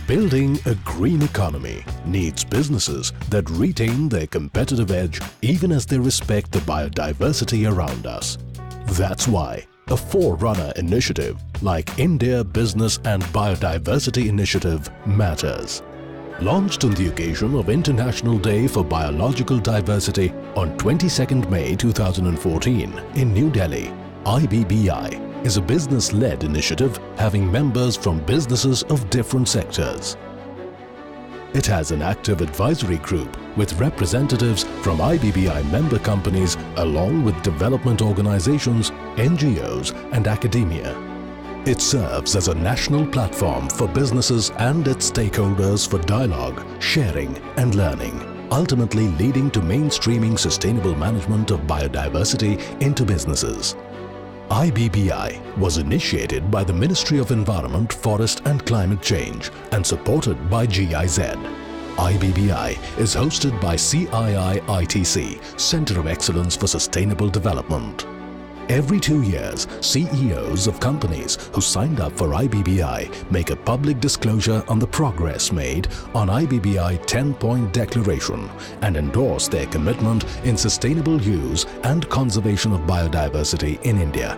Building a green economy needs businesses that retain their competitive edge even as they respect the biodiversity around us. That's why a forerunner initiative like India Business and Biodiversity Initiative matters. Launched on the occasion of International Day for Biological Diversity on 22nd May 2014 in New Delhi, IBBI is a business-led initiative having members from businesses of different sectors. It has an active advisory group with representatives from IBBI member companies along with development organizations, NGOs and academia. It serves as a national platform for businesses and its stakeholders for dialogue, sharing and learning, ultimately leading to mainstreaming sustainable management of biodiversity into businesses. IBBI was initiated by the Ministry of Environment, Forest and Climate Change and supported by GIZ. IBBI is hosted by CII-ITC, Center of Excellence for Sustainable Development. Every 2 years, CEOs of companies who signed up for IBBI make a public disclosure on the progress made on IBBI 10-point declaration and endorse their commitment in sustainable use and conservation of biodiversity in India.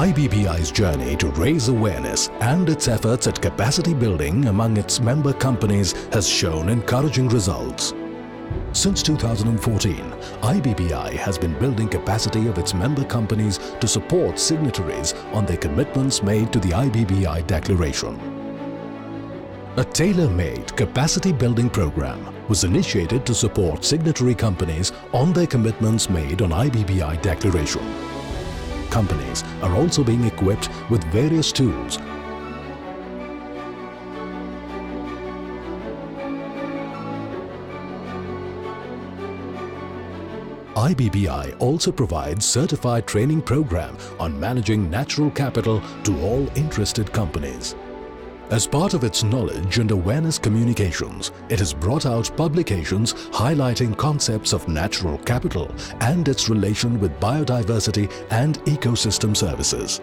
IBBI's journey to raise awareness and its efforts at capacity building among its member companies has shown encouraging results. Since 2014, IBBI has been building capacity of its member companies to support signatories on their commitments made to the IBBI Declaration. A tailor-made capacity building program was initiated to support signatory companies on their commitments made on IBBI Declaration. Companies are also being equipped with various tools IBBI also provides certified training program on managing natural capital to all interested companies. As part of its knowledge and awareness communications, it has brought out publications highlighting concepts of natural capital and its relation with biodiversity and ecosystem services.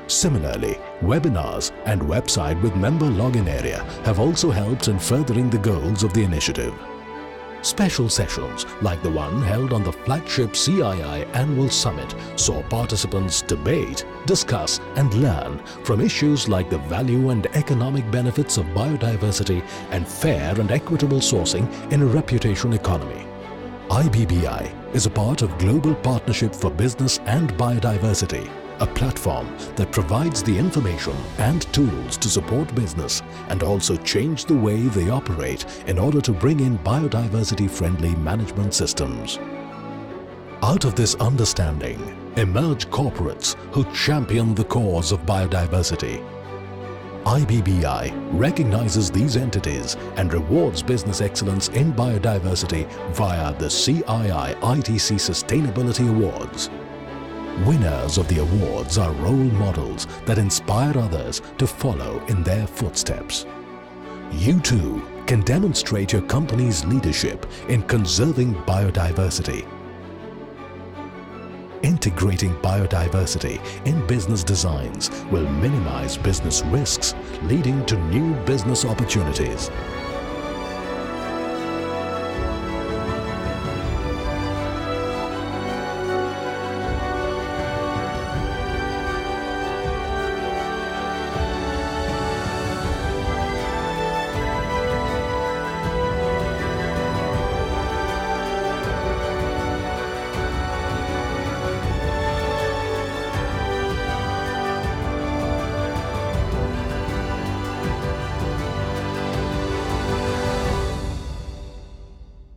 Similarly, webinars and website with member login area have also helped in furthering the goals of the initiative. Special sessions like the one held on the flagship CII Annual Summit saw participants debate, discuss and learn from issues like the value and economic benefits of biodiversity and fair and equitable sourcing in a reputation economy. IBBI is a part of Global Partnership for Business and Biodiversity, a platform that provides the information and tools to support business and also change the way they operate in order to bring in biodiversity-friendly management systems. Out of this understanding emerge corporates who champion the cause of biodiversity. IBBI recognizes these entities and rewards business excellence in biodiversity via the CII-ITC Sustainability Awards. Winners of the awards are role models that inspire others to follow in their footsteps. You too can demonstrate your company's leadership in conserving biodiversity. Integrating biodiversity in business designs will minimize business risks, leading to new business opportunities.